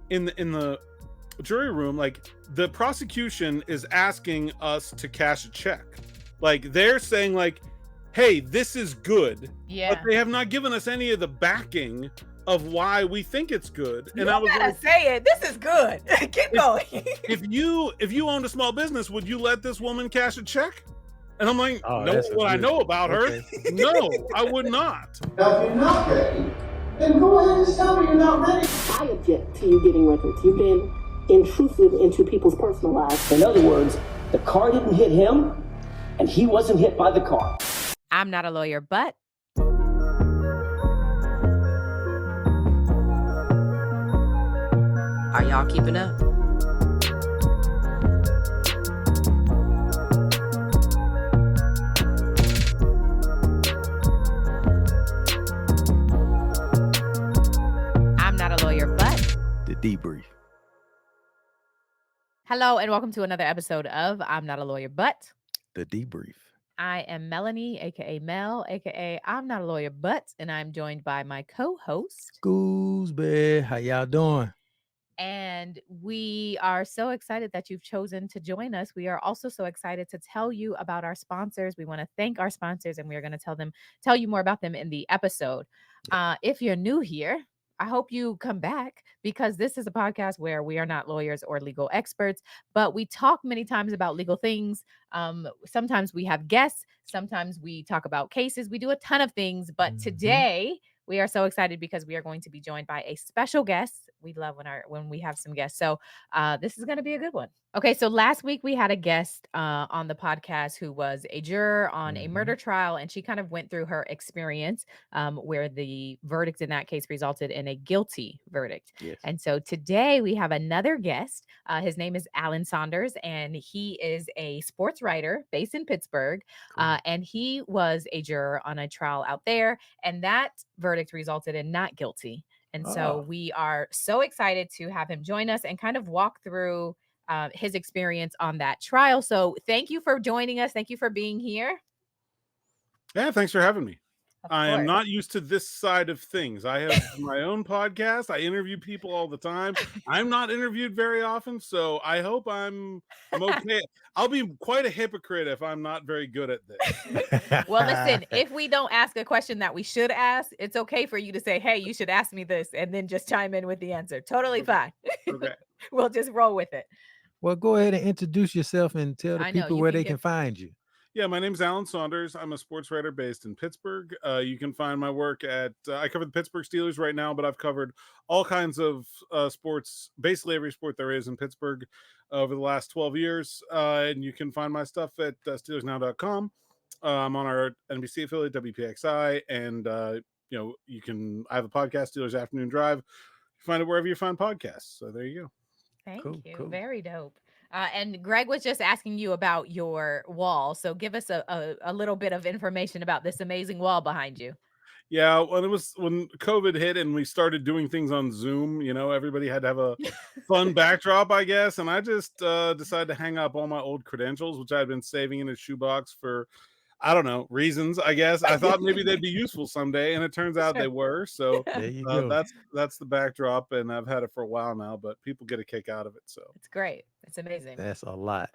in the jury room, like the prosecution is asking us to cash a check. Like they're saying like, "Hey, this is good," but Yeah. they have not given us any of the backing of why we think it's good. You And I was gotta like, say it. This is good. Keep if going. if you owned a small business, would you let this woman cash a check? And I'm like, Oh, knowing that's a what I good. know about her, Okay. no, I would not. Now, if you're not ready, then go ahead and tell me you're not ready. I object to you getting records. You've been intrusive into people's personal lives. In other words, the car didn't hit him, and he wasn't hit by the car. I'm not a lawyer, but are y'all keeping up? I'm not a lawyer, but The debrief. hello and welcome to another episode of I'm Not a Lawyer, but The debrief. I am Melanie, aka Mel, aka I'm Not a Lawyer, but, and I'm joined by my co-host. Goosebay, how y'all doing? And we are so excited that you've chosen to join us. We are also so excited to tell you about our sponsors. We want to thank our sponsors, and we are going to tell you more about them in the episode. If you're new here, I hope you come back because this is a podcast where we are not lawyers or legal experts, but we talk many times about legal things. Sometimes we have guests, sometimes we talk about cases. We do a ton of things, but today we are so excited because we are going to be joined by a special guest. We love when we have some guests. So this is going to be a good one. Okay, so last week we had a guest on the podcast who was a juror on a murder trial, and she kind of went through her experience where the verdict in that case resulted in a guilty verdict. Yes. And so today we have another guest. His name is Alan Saunders, and he is a sports writer based in Pittsburgh. Cool. And he was a juror on a trial out there, and that verdict resulted in not guilty. And so Oh. we are so excited to have him join us and kind of walk through his experience on that trial. So thank you for joining us. Thank you for being here. Yeah, thanks for having me. Of I am course. not used to this side of things. I have my own podcast. I interview people all the time. I'm not interviewed very often, so I hope I'm okay. I'll be quite a hypocrite if I'm not very good at this. Well, listen, if we don't ask a question that we should ask, it's okay for you to say, hey, you should ask me this, and then just chime in with the answer. Totally fine. Okay. We'll just roll with it. Well, go ahead and introduce yourself and tell the I know, people you where can they give- can find you. Yeah, my name's Alan Saunders. I'm a sports writer based in Pittsburgh. You can find my work at, I cover the Pittsburgh Steelers right now, but I've covered all kinds of sports, basically every sport there is in Pittsburgh over the last 12 years. And you can find my stuff at SteelersNow.com. I'm on our NBC affiliate, WPXI. And, I have a podcast, Steelers Afternoon Drive. You find it wherever you find podcasts. So there you go. Thank Cool, you. cool. Very dope. And Greg was just asking you about your wall. So give us a little bit of information about this amazing wall behind you. Yeah, when COVID hit and we started doing things on Zoom, everybody had to have a fun backdrop, I guess. And I just decided to hang up all my old credentials, which I had been saving in a shoebox for, I don't know, reasons, I guess. I thought maybe they'd be useful someday, and it turns out they were. So There you go. that's the backdrop, and I've had it for a while now, but people get a kick out of it. So It's great. It's amazing. That's a lot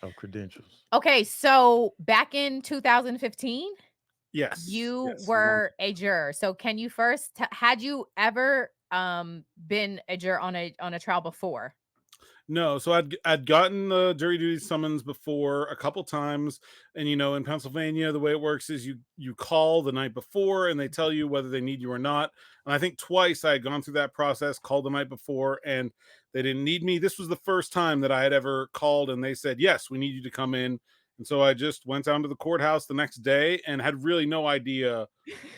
of credentials. Okay, so back in 2015, yes, you yes, were a juror. So can you first had you ever been a juror on a trial before? No, so I'd gotten the jury duty summons before a couple times, and in Pennsylvania the way it works is you call the night before and they tell you whether they need you or not. And I think twice I had gone through that process, called the night before, and they didn't need me. This was the first time that I had ever called and they said, yes, we need you to come in. And so I just went down to the courthouse the next day and had really no idea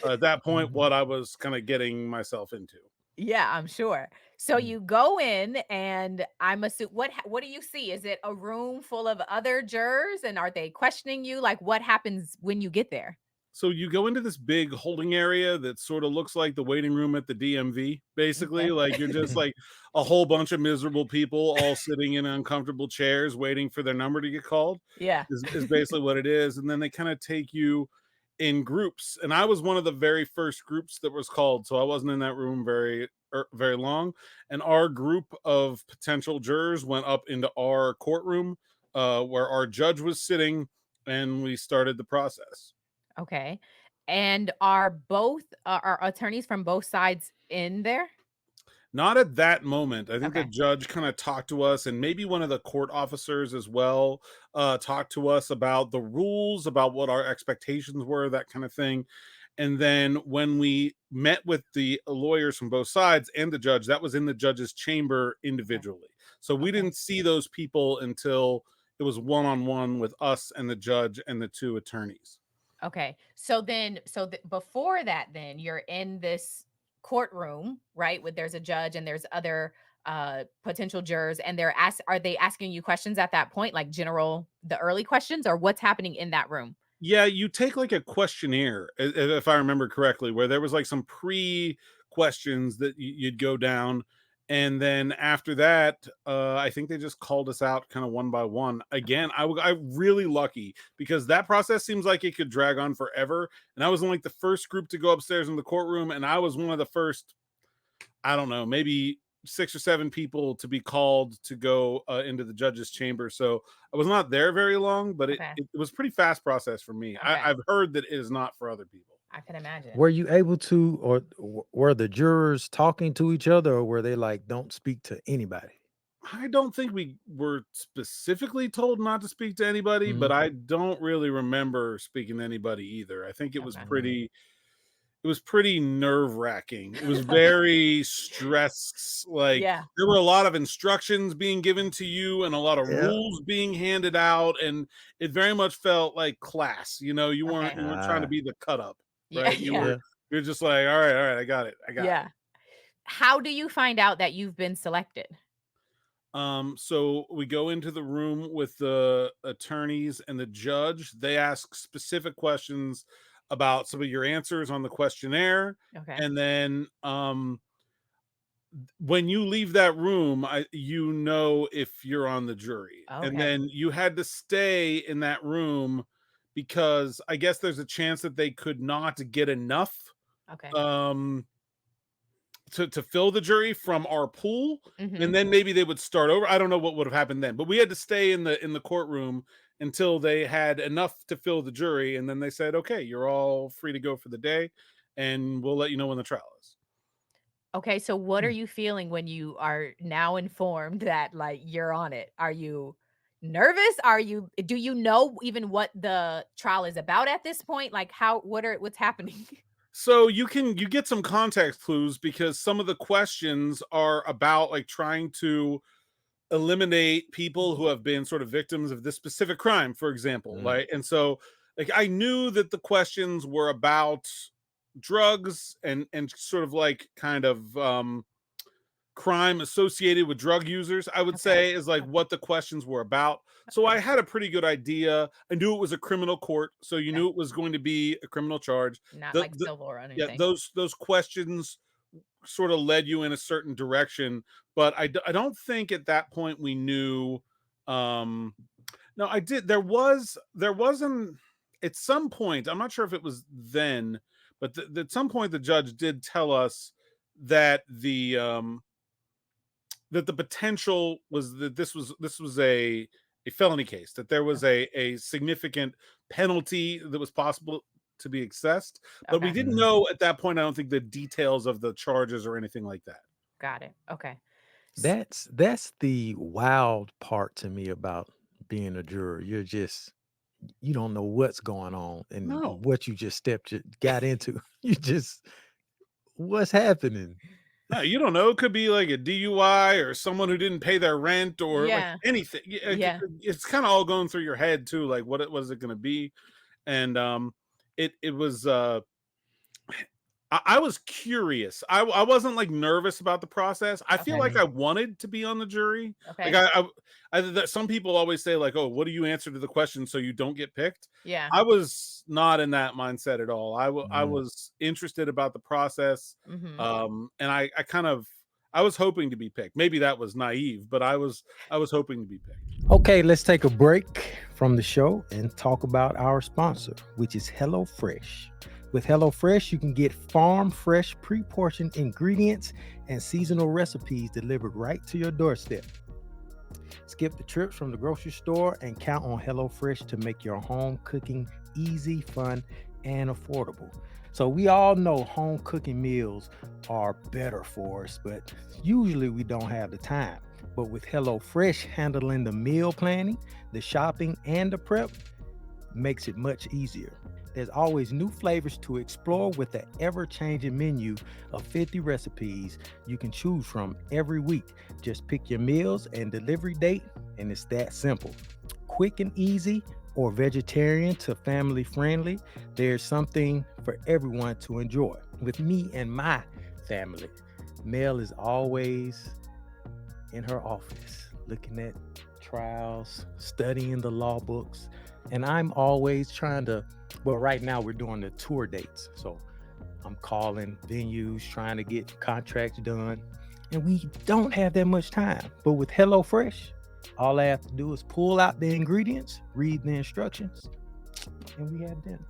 at that point what I was kind of getting myself into. Yeah, I'm sure. So you go in, and I'm assuming what do you see? Is it a room full of other jurors, and are they questioning you? Like, what happens when you get there? So you go into this big holding area that sort of looks like the waiting room at the DMV, basically. Okay. Like you're just like a whole bunch of miserable people all sitting in uncomfortable chairs waiting for their number to get called Yeah. is basically what it is. And then they kind of take you in groups, and I was one of the very first groups that was called, so I wasn't in that room very long. And our group of potential jurors went up into our courtroom, where our judge was sitting, and we started the process. Okay. And are both are attorneys from both sides in there? Not at that moment. I think the Okay. judge kind of talked to us, and maybe one of the court officers as well, talked to us about the rules, about what our expectations were, that kind of thing. And then when we met with the lawyers from both sides and the judge, that was in the judge's chamber Okay. individually. So we Okay. didn't see those people until it was one on one with us and the judge and the two attorneys. Okay. So then, before that, then you're in this courtroom, right? With there's a judge and there's other potential jurors, and are they asking you questions at that point, like the early questions, or what's happening in that room? Yeah, you take like a questionnaire, if I remember correctly, where there was like some pre questions that you'd go down. And then after that, I think they just called us out kind of one by one. Again, I really lucky because that process seems like it could drag on forever. And I was in like the first group to go upstairs in the courtroom. And I was one of the first, I don't know, maybe 6 or 7 people to be called to go into the judge's chamber. So I was not there very long, but it, Okay. it was pretty fast process for me. Okay. I've heard that it is not for other people. I can imagine. Were you able to, or were the jurors talking to each other, or were they like, don't speak to anybody? I don't think we were specifically told not to speak to anybody, but Mhm. I don't really remember speaking to anybody either. I think Okay. it was pretty nerve-wracking. It was very stress, like, Yeah. there were a lot of instructions being given to you and a lot of Yeah. rules being handed out, and it very much felt like class, Okay. you weren't trying to Ah, be the cut up, Yeah. right? Yeah. yeah. You're just like, all right, I got it. I got it. Yeah. How do you find out that you've been selected? So we go into the room with the attorneys and the judge. They ask specific questions about some of your answers on the questionnaire. Okay. And then when you leave that room, if you're on the jury. And Okay. then you had to stay in that room because I guess there's a chance that they could not get enough Okay. um to fill the jury from our pool, Mm-hmm. and then maybe they would start over. I don't know what would have happened then, but we had to stay in the courtroom until they had enough to fill the jury, and then they said, "Okay, you're all free to go for the day, and we'll let you know when the trial is." Okay, so what are Hmm. you feeling when you are now informed that, like, you're on it? Are you nervous? Do you know even what the trial is about at this point? Like, what's happening? So you get some context clues because some of the questions are about like trying to eliminate people who have been sort of victims of this specific crime, for example, Mm. right? And so like I knew that the questions were about drugs and sort of like kind of crime associated with drug users, I would Okay. say, is like what the questions were about. So Okay. I had a pretty good idea. I knew it was a criminal court, so you Okay. knew it was going to be a criminal charge. Not The, like the civil or yeah, anything. those questions sort of led you in a certain direction, but I don't think at that point we knew. Um, no, I did. There wasn't at some point. I'm not sure if it was then, but at some point the judge did tell us that the potential was that this was a felony case, that there was a significant penalty that was possible to be assessed, but we Okay. didn't Mhm. know at that point, I don't think, the details of the charges or anything like that. Got it. Okay. S- That's the wild part to me about being a juror. You don't know what's going on and No. what you just got into. You just what's happening? No, you don't know. It could be like a DUI or someone who didn't pay their rent or like Yeah. anything. Yeah. It's kind of all going through your head too. Like what was it going to be? And it was I was curious. I wasn't like nervous about the process. I feel Okay. like I wanted to be on the jury. Like Okay. some people always say like, "Oh, what do you answer to the question so you don't get picked?" Yeah. I was not in that mindset at all. I Mm. was interested about the process, Mm-hmm. and I was hoping to be picked. Maybe that was naive, but I was hoping to be picked. Okay, let's take a break from the show and talk about our sponsor, which is HelloFresh. With HelloFresh, you can get farm fresh pre-portioned ingredients and seasonal recipes delivered right to your doorstep. Skip the trips from the grocery store and count on HelloFresh to make your home cooking easy, fun, and affordable. So we all know home cooking meals are better for us, but usually we don't have the time. But with HelloFresh handling the meal planning, the shopping, and the prep, makes it much easier. There's always new flavors to explore with the ever-changing menu of 50 recipes you can choose from every week. Just pick your meals and delivery date, and it's that simple. Quick and easy, or vegetarian to family friendly, there's something for everyone to enjoy. With me and my family, Mel is always in her office looking at trials, studying the law books, and I'm always trying to, well, right now we're doing the tour dates, so I'm calling venues, trying to get contracts done, and we don't have that much time. But with HelloFresh, all I have to do is pull out the ingredients, read the instructions, and we have dinner.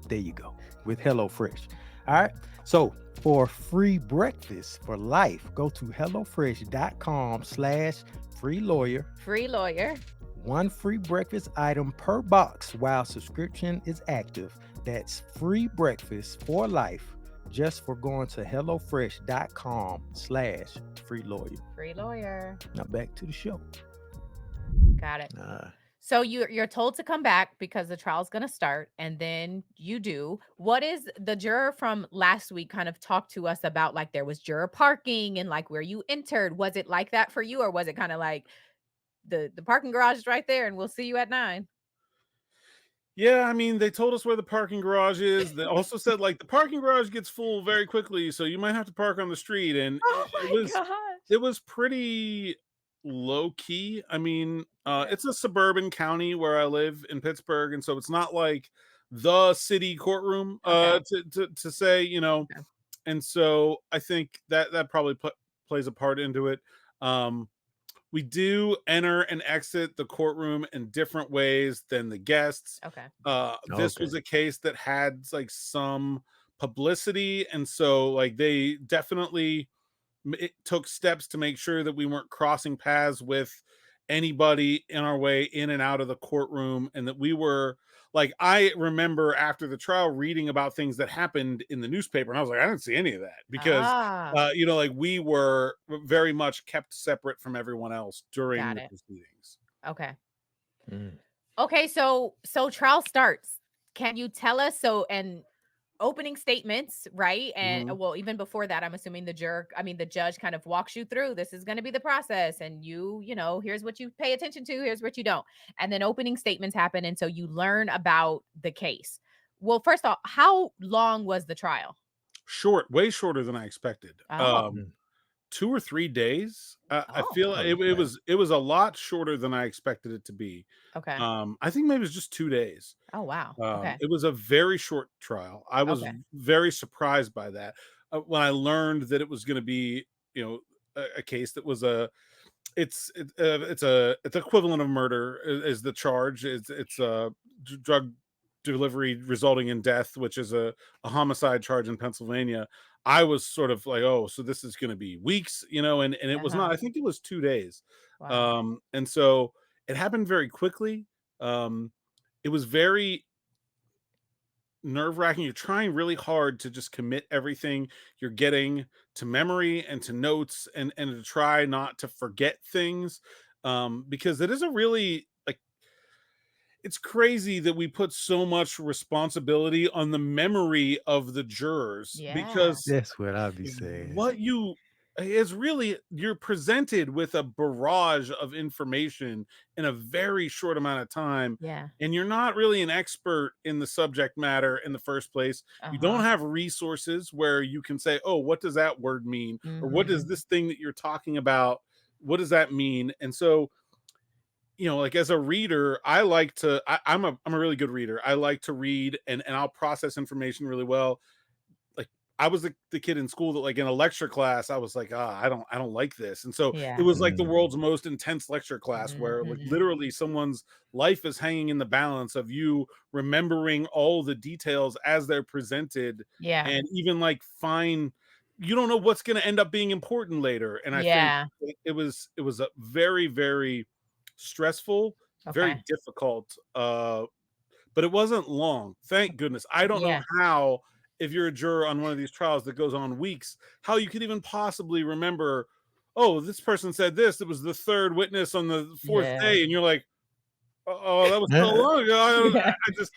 There you go, with HelloFresh. All right, so for free breakfast for life, go to hellofresh.com/freelawyer. Free lawyer. One free breakfast item per box while subscription is active. That's free breakfast for life just for going to hellofresh.com/freelawyer. Free lawyer. Now back to the show. Got it. So you're told to come back because the trial's going to start, and then you do. What is the juror from last week kind of talked to us about? Like, there was juror parking and like where you entered. Was it like that for you, or was it kind of like the parking garage is right there and we'll see you at 9? Yeah, I mean, they told us where the parking garage is. They also said like the parking garage gets full very quickly, so you might have to park on the street. And Oh my gosh. it was pretty low key. I mean, Okay. it's a suburban county where I live in Pittsburgh, and so it's not like the city courtroom. Okay. To say, you know, Okay. and so I think that probably plays a part into it. Um, we do enter and exit the courtroom in different ways than the guests. Okay. This Okay. was a case that had like some publicity, and so like they definitely it took steps to make sure that we weren't crossing paths with anybody in our way in and out of the courtroom, and that we were like, I remember after the trial reading about things that happened in the newspaper, and I was like, I didn't see any of that because Ah, you know, like we were very much kept separate from everyone else during got the it. proceedings. Okay. Mm. Okay, so trial starts. Can you tell us and opening statements, right? And Mhm. well, even before that, I'm assuming the judge kind of walks you through this is going to be the process, and here's what you pay attention to, here's what you don't. And then opening statements happen, and so you learn about the case. Well, first off, how long was the trial? Short, way shorter than I expected. Oh. 2 or 3 days. I Oh, feel Oh, okay. it was a lot shorter than I expected it to be. okay. I think maybe it was just 2 days. Oh, wow. Okay. It was a very short trial. I was Okay. very surprised by that. When I learned that it was gonna be, you know, a case that was it's equivalent of murder is the charge. It's a drug delivery resulting in death, which is a homicide charge in Pennsylvania. I was sort of like, oh, so this is going to be weeks, you know, and it was Uh-huh. not. I think it was 2 days, Wow. and so it happened very quickly. Um, it was very nerve wracking. You're trying really hard to just commit everything you're getting to memory and to notes, and to try not to forget things, because it is a really like it's crazy that we put so much responsibility on the memory of the jurors, Yeah. because That's what I'd be saying. what you is really you're presented with a barrage of information in a very short amount of time, Yeah. and you're not really an expert in the subject matter in the first place. You don't Uh-huh. have resources where you can say, oh, what does that word mean, or what does Mhm. this thing that you're talking about, what does that mean? And so, you know, like as a reader, I like to I'm a really good reader. I like to read, and I'll process information really well. Like I was the kid in school that, like, in a lecture class, I was like, I don't like this. And so it Yeah. was like the world's most intense lecture class where, like, Mhm. literally someone's life is hanging in the balance of you remembering all the details as they're presented, Yeah. and even like you don't know what's going to end up being important later. And I think Yeah. it was a very, very stressful, very Okay. difficult, but it wasn't long. Thank goodness. I don't know Yeah. how, if you're a juror on one of these trials that goes on weeks, how you could even possibly remember, oh, this person said this. It was the third witness on the fourth Yeah. day, and you're like, oh, that was so long ago. Yeah. I just,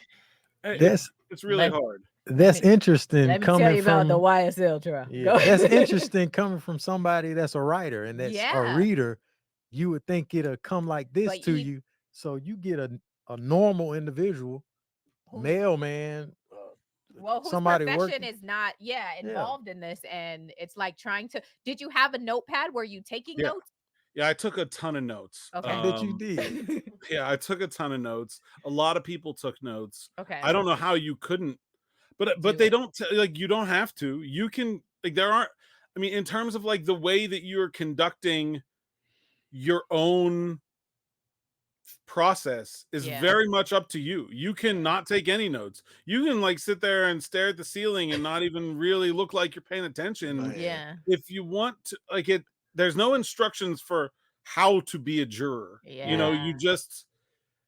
That's it's really Let hard. let that's me interesting let me tell coming you about the from YSL trial. yeah, Go that's ahead. interesting coming from somebody that's a writer and that's a Yeah. reader. You would think it'll come like this But to you. So you get a normal individual, who's mailman, whose somebody profession working. is not, yeah, Yeah. involved in this, and it's like trying to, did you have a notepad? Were you taking Yeah. notes? Yeah. I took a ton of notes. I Okay. bet you did. Yeah, I took a ton of notes. A lot of people took notes. Okay. I don't know how you couldn't, but Do they it. don't like, you don't have to. You can, like, there aren't, I mean, in terms of like the way that you're conducting your own process is Yeah. very much up to you. You can not take any notes. You can like sit there and stare at the ceiling and not even really look like you're paying attention Man. Yeah. if you want to. Like, it, there's no instructions for how to be a juror. Yeah. You just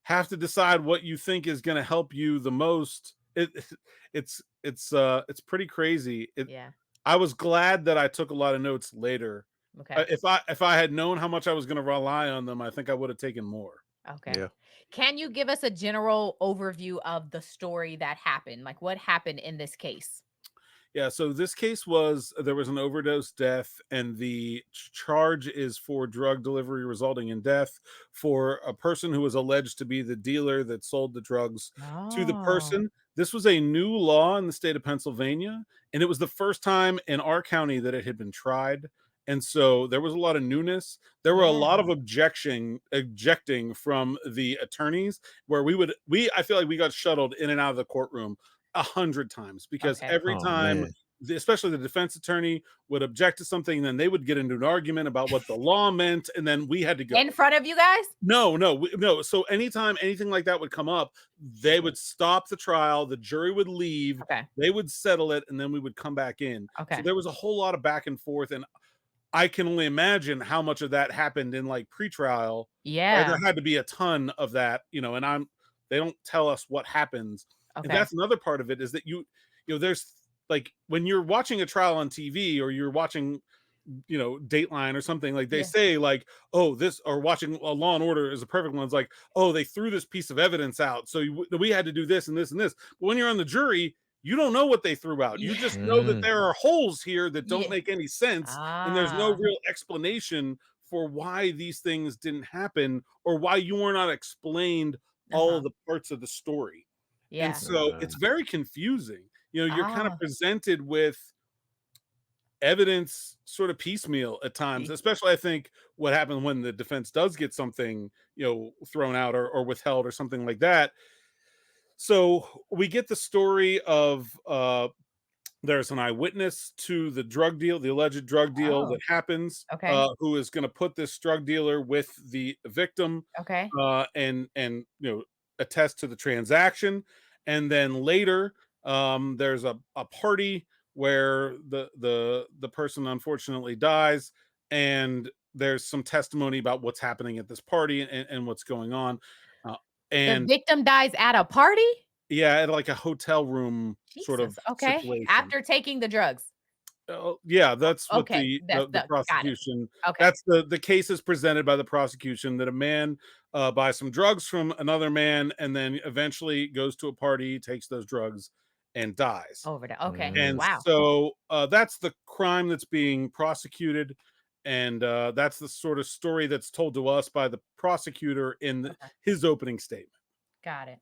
have to decide what you think is going to help you the most. It's pretty crazy. Yeah. I was glad that I took a lot of notes later. Okay. If I had known how much I was going to rely on them, I think I would have taken more. Okay. Yeah. Can you give us a general overview of the story that happened? Like what happened in this case? Yeah, so this case there was an overdose death, and the charge is for drug delivery resulting in death for a person who was alleged to be the dealer that sold the drugs to the Oh. person. This was a new law in the state of Pennsylvania, and it was the first time in our county that it had been tried. And so there was a lot of newness. There were a lot Yeah. of objecting from the attorneys, where I feel like we got shuttled in and out of the courtroom 100 times, because Okay. every Oh time, man. especially the defense attorney would object to something, and then they would get into an argument about what the law meant, and then we had to go. In front of you guys? No. So anytime anything like that would come up, they would stop the trial, the jury would leave, Okay. they would settle it, and then we would come back in. So Okay. there was a whole lot of back and forth, and I can only imagine how much of that happened in like pretrial. There Yeah. had to be a ton of that, and they don't tell us what happens. And Okay. that's another part of it, is that there's, like, when you're watching a trial on TV, or you're watching, Dateline or something, like, they Yeah. say, like, oh, this, or watching a Law and Order is a perfect one. It's like, oh, they threw this piece of evidence out, so we had to do this and this and this. But when you're on the jury, you don't know what they threw out. You Yeah. just know that Mm. there are holes here that don't Yeah. make any sense, and there's no Ah. real explanation for why these things didn't happen, or why you were not explained all Uh-huh. of the parts of the story. And Yeah. so it's very confusing. You're kind of Ah. presented with evidence sort of piecemeal at times, Y- especially, I think, what happened when the defense does get something, thrown out, or withheld, or something like that. So we get the story of, there's an eyewitness to the drug deal, the alleged drug deal Oh. that happens, Okay. who is going to put this drug dealer with the victim, Okay. and attest to the transaction. And then later, there's a party where the person unfortunately dies, and there's some testimony about what's happening at this party, and what's going on. uh, The and victim dies at a party? yeah, at like a hotel room sort of Jesus. Okay. situation. After taking the drugs. Oh, yeah, that's what Okay. That's the the got it. prosecution. Okay. That's the case is presented by the prosecution, that a man buys some drugs from another man, and then eventually goes to a party, takes those drugs, and dies. Over there. Okay. And Wow. so that's the crime that's being prosecuted, and that's the sort of story that's told to us by the prosecutor in Okay. his opening statement. Got it.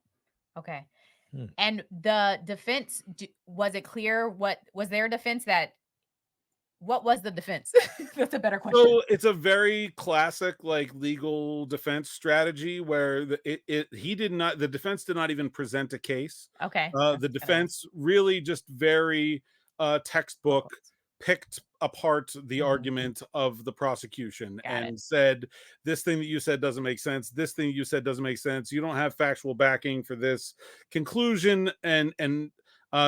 Okay. Hmm. And the defense, was it clear what was their defense, what was the defense? That's a better question. So it's a very classic, like, legal defense strategy, where the defense did not even present a case. Okay. The defense really just very textbook, picked apart the argument of the prosecution and said, this thing that you said doesn't make sense, this thing you said doesn't make sense, you don't have factual backing for this conclusion, and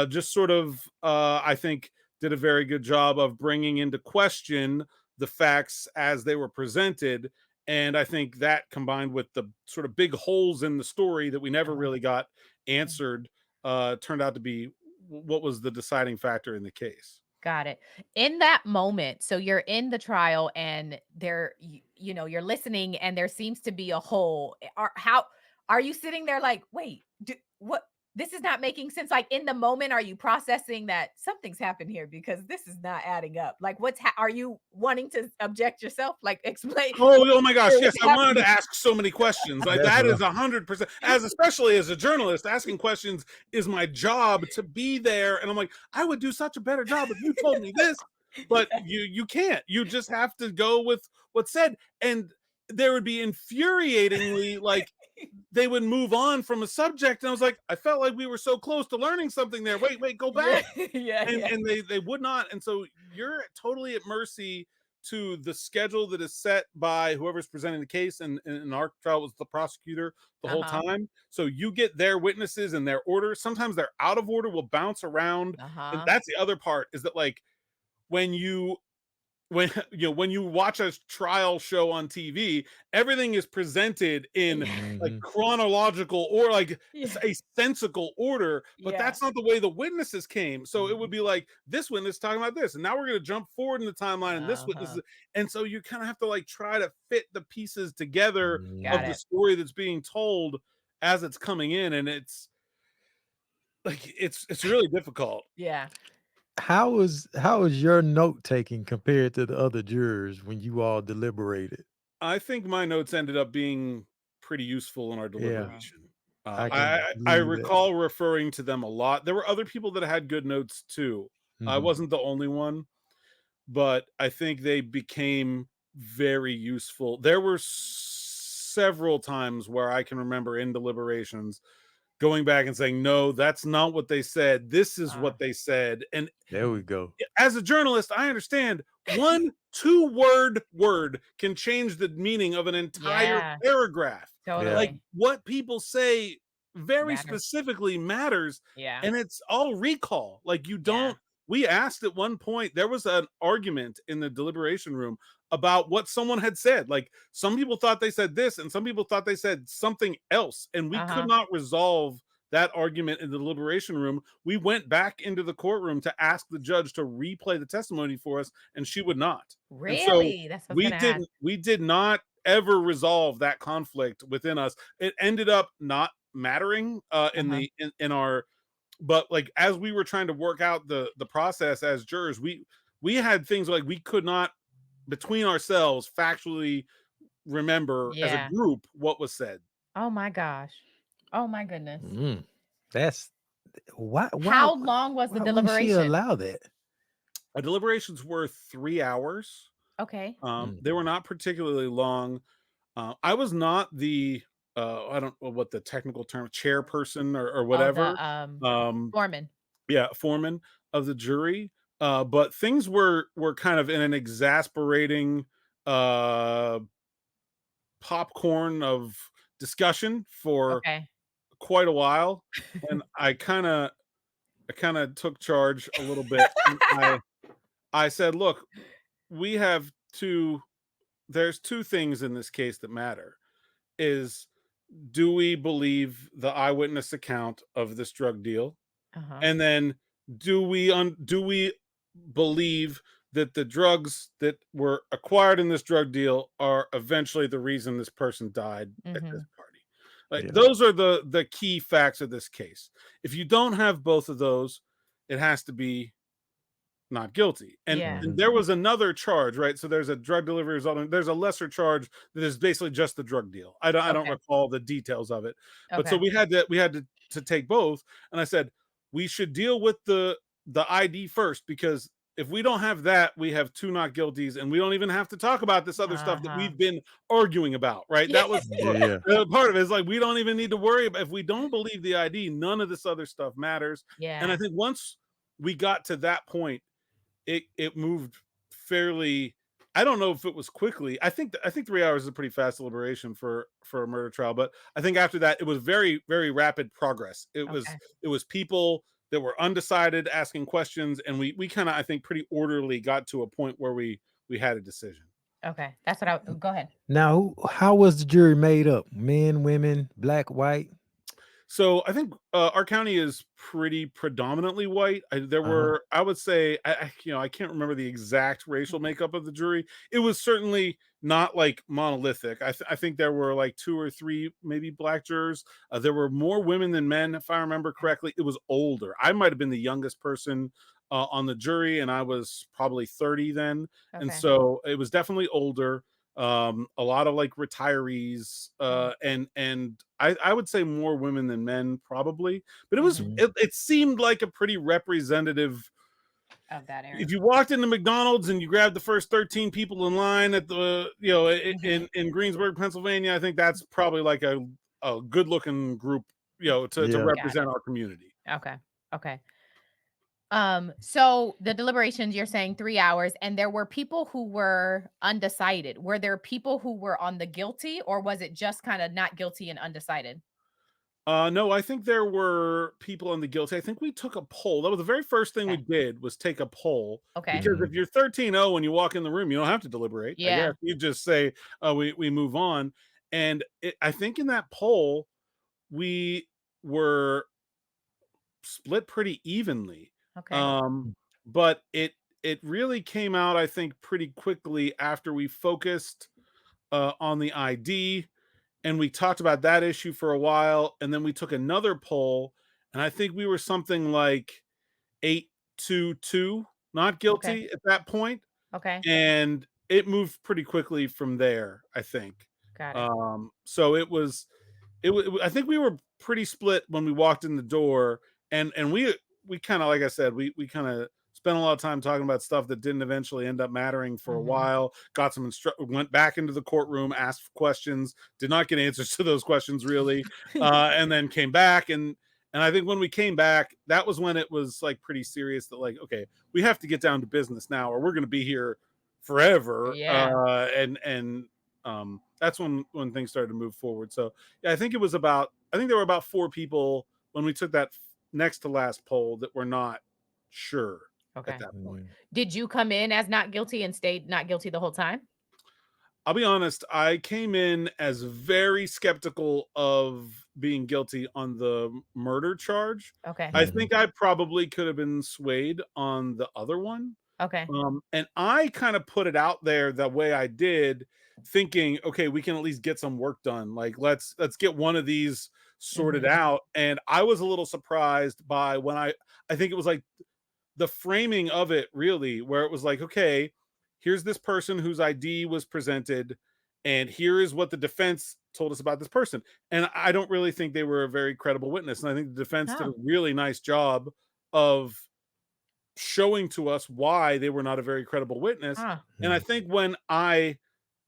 just sort of I think did a very good job of bringing into question the facts as they were presented. And I think that, combined with the sort of big holes in the story that we never really got answered, turned out to be what was the deciding factor in the case. Got it. In that moment, so you're in the trial and there, you know, you're listening and there seems to be a hole. Are you sitting there like, wait, what? This is not making sense. Like, in the moment, are you processing that something's happened here because this is not adding up? Like, are you wanting to object yourself? Like, explain. Oh my gosh, yes. I wanted to ask so many questions. Like, that is 100%, especially as a journalist, asking questions is my job, to be there. And I'm like, I would do such a better job if you told me this, but you can't. You just have to go with what's said. And there would be infuriatingly, like, they would move on from a subject, and I was like, I felt like we were so close to learning something there. Wait, go back. And they would not. And so you're totally at mercy to the schedule that is set by whoever's presenting the case. And in our trial, was the prosecutor the whole time. So you get their witnesses and their order. Sometimes they're out of order, will bounce around. And that's the other part, is that, like, when you watch a trial show on TV, everything is presented in like chronological or like a sensical order, but that's not the way the witnesses came. So it would be like, this witness talking about this, and now we're going to jump forward in the timeline, and this witness, and so you kind of have to like try to fit the pieces together of the story that's being told as it's coming in, and it's like it's really difficult. Yeah. How is your note taking compared to the other jurors when you all deliberated? I think my notes ended up being pretty useful in our deliberation. I I recall referring to them a lot. There were other people that had good notes too. I wasn't the only one, but I think they became very useful. There were several times where I can remember in deliberations going back and saying, no, that's not what they said. This is what they said. And there we go. As a journalist, I understand 1-2 word can change the meaning of an entire paragraph. Totally. Like, what people say very specifically matters. Yeah. And it's all recall. Like, you don't, we asked at one point, there was an argument in the deliberation room about what someone had said. Like, some people thought they said this and some people thought they said something else, and we could not resolve that argument in the deliberation room. We went back into the courtroom to ask the judge to replay the testimony for us, and she would not. Really? So we did not ever resolve that conflict within us. It ended up not mattering in our, but like, as we were trying to work out the process as jurors, we had things like we could not between ourselves factually remember as a group what was said. Oh my gosh. Oh my goodness. That's why. How long was the deliberation? She allow that? Our deliberations were 3 hours. Okay. They were not particularly long. I was not the I don't know what the technical term, chairperson or whatever. Foreman. Yeah, foreman of the jury. But things were kind of in an exasperating popcorn of discussion for quite a while, and I kind of took charge a little bit. I said, look, there's two things in this case that matter. Is, do we believe the eyewitness account of this drug deal? And then do we believe that the drugs that were acquired in this drug deal are eventually the reason this person died at this party? Like, those are the key facts of this case. If you don't have both of those, it has to be not guilty. And there was another charge, right? So there's a drug delivery result, there's a lesser charge that is basically just the drug deal. I don't recall the details of it, but so we had to take both. And I said, we should deal with the ID first, because if we don't have that, we have 2 not guilties, and we don't even have to talk about this other stuff that we've been arguing about, right? That was part of it. Is like, we don't even need to worry about, if we don't believe the ID, none of this other stuff matters. And I think once we got to that point, it moved fairly. I don't know if it was quickly. I think 3 hours is a pretty fast deliberation for a murder trial, but I think after that it was very very rapid progress. Okay. It was people that were undecided asking questions, and we kind of, I think, pretty orderly got to a point where we had a decision. Okay. That's what I go ahead. Now, how was the jury made up? Men, women, black, white? So I think our county is pretty predominantly white. There Uh-huh. were, I would say, I can't remember the exact racial makeup of the jury. It was certainly not like monolithic. I think there were like two or three maybe black jurors. There were more women than men, if I remember correctly. It was older. I might have been the youngest person on the jury, and I was probably 30 then, and Okay. so it was definitely older. A lot of like retirees, and I would say more women than men probably, but Mhm. it seemed like a pretty representative. Of that area. If you walked into McDonald's and you grabbed the first 13 people in line at the, in Greensburg, Pennsylvania, I think that's probably like a good looking group, to Yeah. Got represent it. our community. Okay. Okay. So the deliberations, you're saying 3 hours, and there were people who were undecided. Were there people who were on the guilty, or was it just kind of not guilty and undecided? No, I think there were people on the guilty. I think we took a poll. That was the very first thing we Okay. did, was take a poll, Okay. because if Mhm. you're 13-0 when you walk in the room, you don't have to deliberate. I guess Yeah. you just say, we move on. And I think in that poll we were split pretty evenly. Okay. Um, but it really came out, I think, pretty quickly after we focused on the ID, and we talked about that issue for a while, and then we took another poll, and I think we were something like 8-2, not Okay. guilty at that point, Okay. and it moved pretty quickly from there, I think. Got it. So I think we were pretty split when we walked in the door, and we kind of, like I said, we kind of spent a lot of time talking about stuff that didn't eventually end up mattering for a Mhm. while. Got some went back into the courtroom, asked questions, did not get answers to those questions really, and then came back, and I think when we came back, that was when it was like pretty serious, that like, okay, we have to get down to business now, or we're going to be here forever. Yeah. And that's when things started to move forward. So yeah, I think there were about four people when we took that next to last poll that were not sure at Okay. that point. Mhm. Did you come in as not guilty and stayed not guilty the whole time? I'll be honest, I came in as very skeptical of being guilty on the murder charge. Okay. I Mhm. think I probably could have been swayed on the other one. Okay. And I kind of put it out there the way I did, thinking, okay, we can at least get some work done. Like, let's get one of these sorted Mhm. out. And I was a little surprised by when I think it was like the framing of it, really, where it was like, okay, here's this person whose ID was presented, and here is what the defense told us about this person. And I don't really think they were a very credible witness. And I think the defense did a Oh. really nice job of showing to us why they were not a very credible witness. Huh. And I Mhm. think when I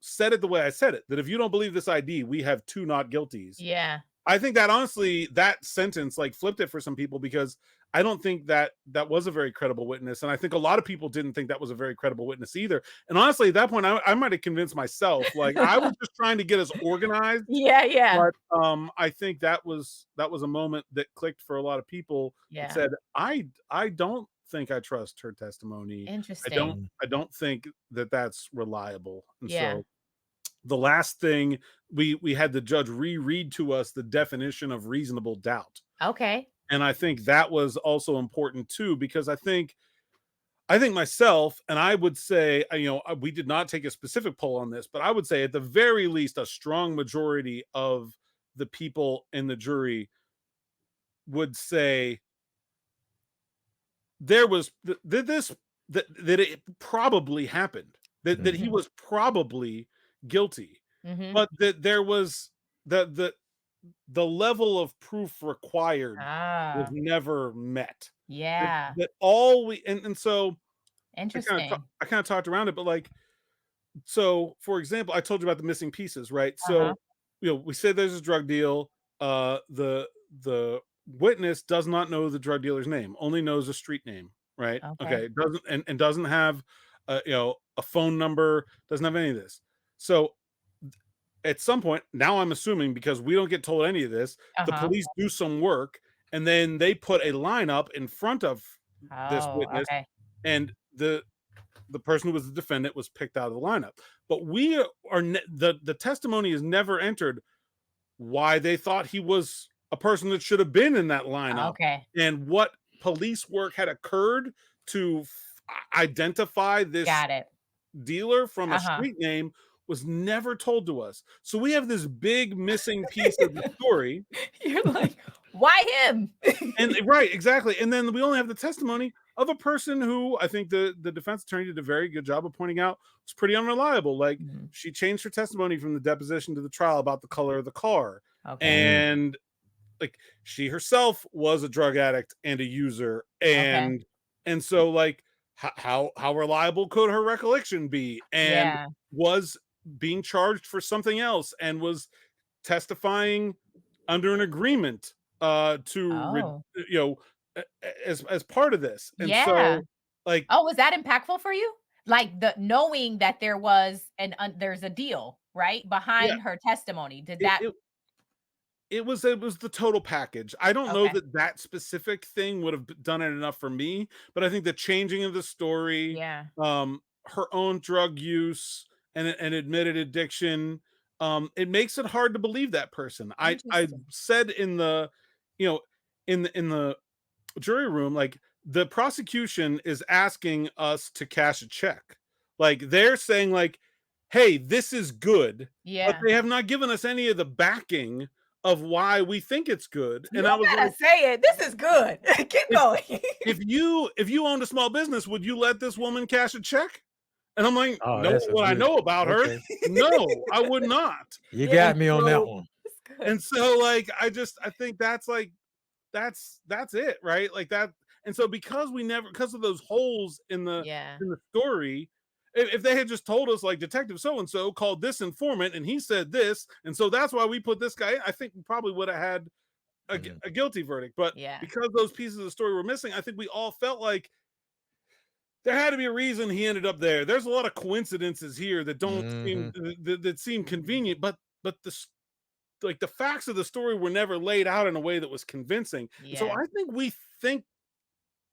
said it the way I said it, that if you don't believe this ID, we have two not guilties. Yeah. I think that honestly, that sentence like flipped it for some people, because I don't think that that was a very credible witness. And I think a lot of people didn't think that was a very credible witness either. And honestly, at that point, I might have convinced myself. Like, I was just trying to get us organized. Yeah, yeah. But I think that was a moment that clicked for a lot of people that Yeah. said, I don't think I trust her testimony. Interesting. I don't think that that's reliable. And Yeah. so the last thing, we had the judge reread to us the definition of reasonable doubt. Okay. And I think that was also important too, because I think myself, and I would say, we did not take a specific poll on this, but I would say at the very least, a strong majority of the people in the jury would say there was that it probably happened, that he Mhm. Mhm. was probably guilty, Mhm. but that there was the level of proof required was Ah. never met. Yeah. That all we and so Interesting. I kind of talked around it, but like, so for example, I told you about the missing pieces, right? Uh-huh. So, we said there's a drug deal. The witness does not know the drug dealer's name, only knows a street name. right? Okay. Okay, it doesn't and doesn't have a phone number, doesn't have any of this. So at some point, now I'm assuming because we don't get told any of this, the Uh-huh. police do some work and then they put a lineup in front of this Oh, witness, okay. and the person who was the defendant was picked out of the lineup. But the testimony is never entered why they thought he was a person that should have been in that lineup Okay. and what police work had occurred to identify this Got it. dealer from a Uh-huh. street name was never told to us. So we have this big missing piece of the story. You're like, why him? And right, exactly. And then we only have the testimony of a person who I think the defense attorney did a very good job of pointing out was pretty unreliable. Like Mhm. she changed her testimony from the deposition to the trial about the color of the car. Okay. And like she herself was a drug addict and a user. Okay. And so like how reliable could her recollection be? And Yeah. was being charged for something else and was testifying under an agreement Oh. as part of this. And Yeah. so like Oh, was that impactful for you? Like the knowing that there was there's a deal, right? yeah, Behind her testimony. Did it, that it it was the total package. I don't know Okay. that that specific thing would have done it enough for me, but I think the changing of the story, Yeah. her own drug use and admitted addiction, it makes it hard to believe that person. I Interesting. said in the, you know, in the jury room, like the prosecution is asking us to cash a check. Like they're saying, like, hey, this is good, but Yeah. they have not given us any of the backing of why we think it's good. You And I was better like, say it. This is good. Keep if going. if you owned a small business, would you let this woman cash a check? And I'm like, Oh, knowing that's a what I good. know about her, Okay, no, I would not. you Yeah. And got me on that so one. It's good. and so like I think that's like that's it, right? Like that. And so because of those holes Yeah. in the story, if they had just told us like detective so and so called this informant and he said this, and so that's why we put this guy in, I think we probably would have had Mhm. a guilty verdict. But Yeah. because those pieces of the story were missing, I think we all felt like there had to be a reason he ended up there. There's a lot of coincidences here that don't seem Mhm. that seem convenient, but like the facts of the story were never laid out in a way that was convincing. And so Yeah. I think we think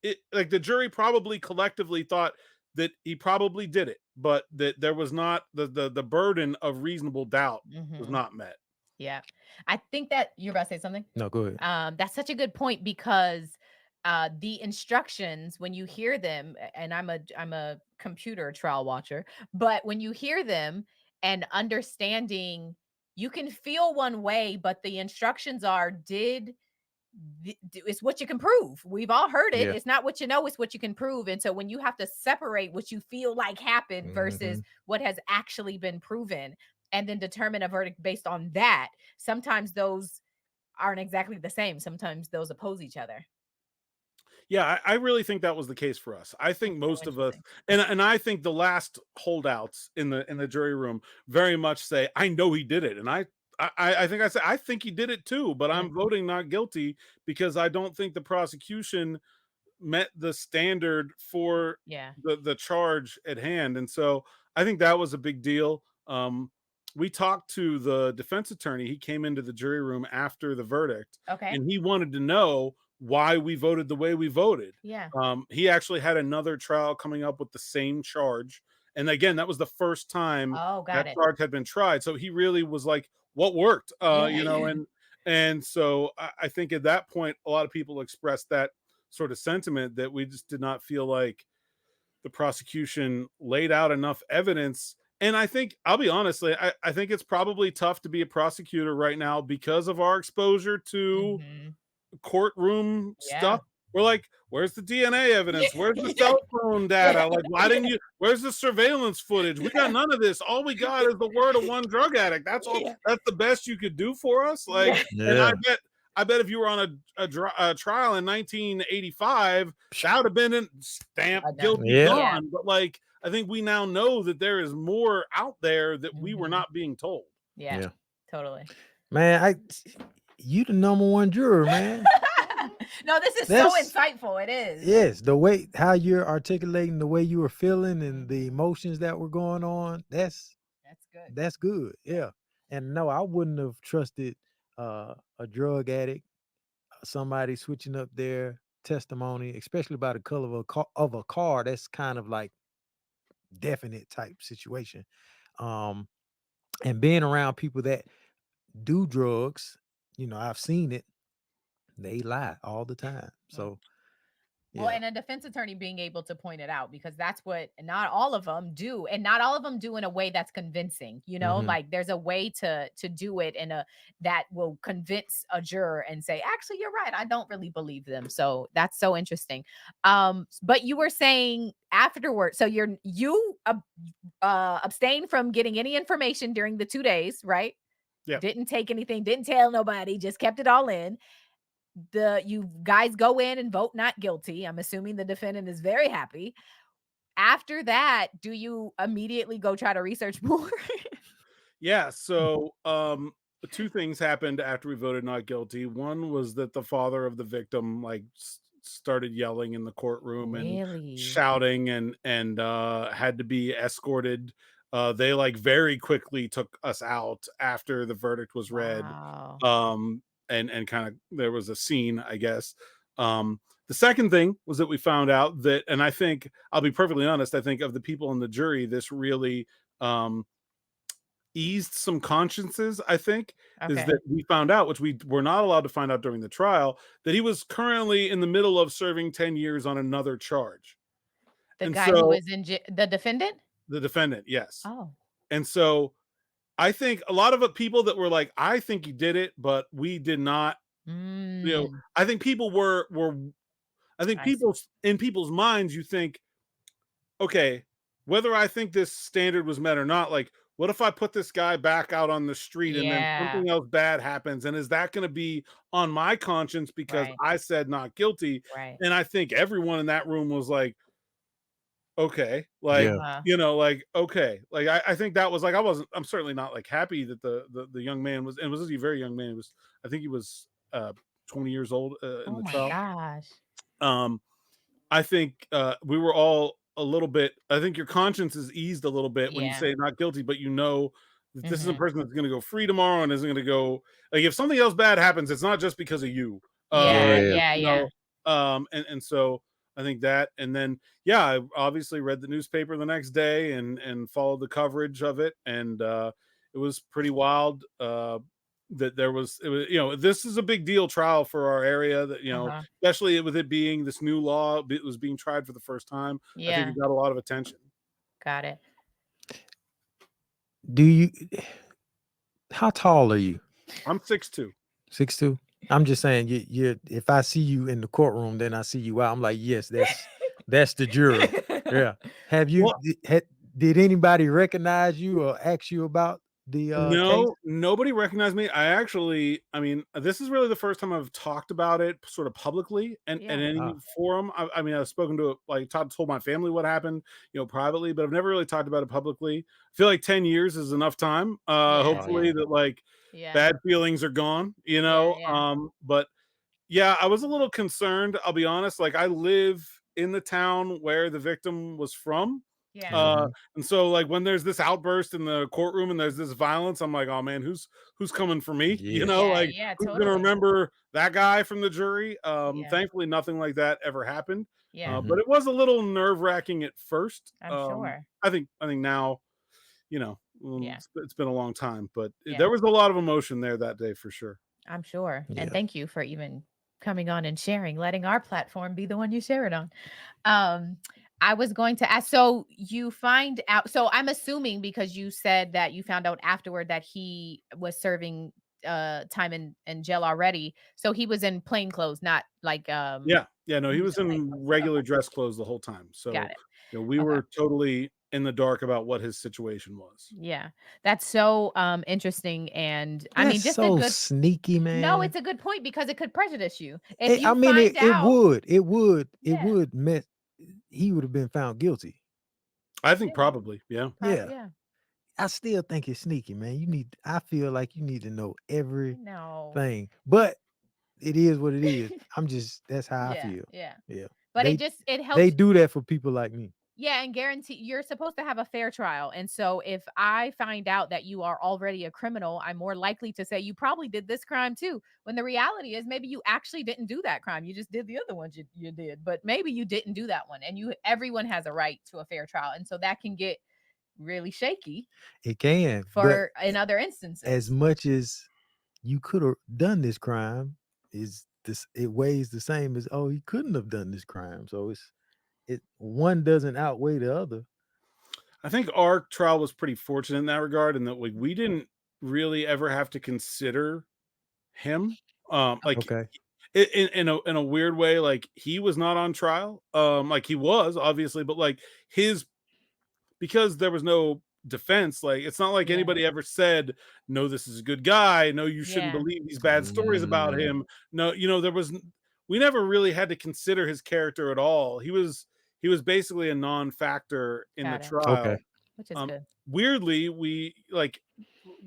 it, like the jury probably collectively thought that he probably did it, but that there was not the burden of reasonable doubt was Mhm. not met. Yeah. I think that you're about to say something. No, go ahead. That's such a good point because the instructions when you hear them, and I'm a computer trial watcher, but when you hear them and understanding, you can feel one way, but the instructions are it's what you can prove. We've all heard it. Yeah. It's not what you know, it's what you can prove. And so when you have to separate what you feel like happened versus Mhm. what has actually been proven and then determine a verdict based on that, sometimes those aren't exactly the same. Sometimes those oppose each other. Yeah, I really think that was the case for us. I think That's so most of us, interesting. and I think the last holdouts in the jury room very much say, "I know he did it," and I think I said, "I think he did it too," but I'm Mhm. voting not guilty because I don't think the prosecution met the standard for Yeah. the charge at hand. And so I think that was a big deal. We talked to the defense attorney. He came into the jury room after the verdict Okay. and he wanted to know why we voted the way we voted. Yeah. He actually had another trial coming up with the same charge. And again, that was the first time Oh, got that it. charge had been tried. So he really was like, what worked? Yeah. And so I think at that point, a lot of people expressed that sort of sentiment that we just did not feel like the prosecution laid out enough evidence. And I think I'll be honest, I think it's probably tough to be a prosecutor right now because of our exposure to Mhm. courtroom Yeah. stuff. We're like, where's the DNA evidence? Where's the cell phone data? Like, why didn't you? Where's the surveillance footage? We got none of this. All we got is the word of one drug addict. That's all. Yeah. That's the best you could do for us. Like, Yeah. and Yeah. I bet if you were on a trial in 1985, that would have been in stamp I know. guilty Yeah. Yeah. gone. But like, I think we now know that there is more out there that we were Mhm. not being told. Yeah. Yeah. Totally. Man, you the number one juror, man. No, this is so That's insightful. It is. yes, the way how you're articulating the way you were feeling and the emotions that were going on, That's good. that's good. Yeah. And no, I wouldn't have trusted a drug addict, somebody switching up their testimony, especially by the color of a car. That's kind of like definite type situation. Um, and being around people that do drugs, I've seen it. They lie all the time. Yeah. So Well, yeah. and a defense attorney being able to point it out, because that's what not all of them do, and not all of them do in a way that's convincing. Mhm. Like there's a way to do it in a that will convince a juror and say, actually, you're right. I don't really believe them. So that's so interesting. But you were saying afterward, so you abstained from getting any information during the 2 days, right? Yeah. Didn't take anything, didn't tell nobody, just kept it all in. You guys go in and vote not guilty. I'm assuming the defendant is very happy. After that, do you immediately go try to research more? Yeah. So, two things happened after we voted not guilty. One was that the father of the victim like started yelling in the courtroom and Really? shouting and had to be escorted. They like very quickly took us out after the verdict was read. Wow. And kind of there was a scene, I guess. The second thing was that we found out that, and I think I'll be perfectly honest, I think of the people in the jury, this really eased some consciences, I think, is Okay. that we found out, which we were not allowed to find out during the trial, that he was currently in the middle of serving 10 years on another charge. The And guy who so was the defendant? the defendant, yes. Oh. And so I think a lot of people that were like, I think he did it, but we did not, Mm, I think people were I think I see. people's minds, you think, okay, whether I think this standard was met or not, like, what if I put this guy back out on the street and then Yeah. something else bad happens? And is that going to be on my conscience because Right. I said not guilty? Right. And I think everyone in that room was like, okay, like, Yeah. Uh-huh. like, okay. Like, I think that was like, I'm certainly not like happy that the young man was, and was a very young man. He was, I think he was 20 years old in Oh the my trial. gosh. Um, I think we were all a little bit. I think your conscience is eased a little bit when you Yeah. say not guilty, but you know that this is a Mhm. person that's going to go free tomorrow and isn't going to go. Like if something else bad happens, it's not just because of you. Yeah, Yeah. yeah, yeah. And so I think that, and then yeah, I obviously read the newspaper the next day and followed the coverage of it, and it was pretty wild. That there was, it was, this is a big deal trial for our area, that Uh-huh. especially with it being this new law, it was being tried for the first time. I think Yeah. it got a lot of attention. Got it. Do you how tall are you? I'm 6'2". 6'2"? I'm just saying you if I see you in the courtroom, then I see you out. I'm like, yes, that's the juror. Yeah. Have you Well, did anybody recognize you or ask you about the case? no, nobody recognized me. I mean, this is really the first time I've talked about it sort of publicly and in Yeah. any Ah, forum. I mean, I've spoken to it, like told my family what happened, privately, but I've never really talked about it publicly. I feel like 10 years is enough time. Yeah, oh Hopefully yeah. that like yeah. bad feelings are gone, Yeah, yeah. but yeah, I was a little concerned, I'll be honest. Like I live in the town where the victim was from. Yeah. Uh, Mhm. and so like when there's this outburst in the courtroom and there's this violence, I'm like, oh man, who's coming for me? Yes. Yeah, Like yeah, who's gonna totally. remember that guy from the jury? Yeah. Thankfully nothing like that ever happened. Yeah. But Mhm. it was a little nerve-wracking at first. I'm sure. I think now, Yeah. it's been a long time, but Yeah. there was a lot of emotion there that day for sure. I'm sure. And Yeah. thank you for even coming on and sharing, letting our platform be the one you share it on. Um, I was going to ask, so you find out, so I'm assuming because you said that you found out afterward that he was serving time in jail already. So he was in plain clothes, not like Yeah. Yeah, no, he he was was in plain in clothes. regular Okay, dress clothes the whole time. got So, it. we Okay. were totally in the dark about what his situation was. Yeah. That's so interesting. And I That's mean, just a so good sneaky, no, man. it's a good point because it could prejudice you. If I you mean, find it out, would, it yeah, would met he would have been found guilty. I think yeah, probably, yeah. Yeah. yeah. I still think it's sneaky, man. I feel like you need to know I know. everything. But it is what it is. That's how I Yeah, feel. yeah. Yeah. But They it they helps. do that for people like me. Yeah, and guarantee you're supposed to have a fair trial. And so if I find out that you are already a criminal, I'm more likely to say you probably did this crime too. When the reality is maybe you actually didn't do that crime. You just did the other ones you did. But maybe you didn't do that one. And everyone has a right to a fair trial. And so that can get really shaky It can, but for in other as instances. much as you could have done this crime, it weighs the same as, oh, he couldn't have done this crime. So it one doesn't outweigh the other. I think our trial was pretty fortunate in that regard, and that we didn't really ever have to consider him. Like Okay. in a weird way, like he was not on trial. Like he was obviously, but like his because there was no defense, like it's not like Yeah. anybody ever said, no, this is a good guy, no, you shouldn't Yeah. believe these bad stories about Mm, him. No, we never really had to consider his character at all. He was basically a non-factor in the Got it. okay. trial. Which is um good. Weirdly, we like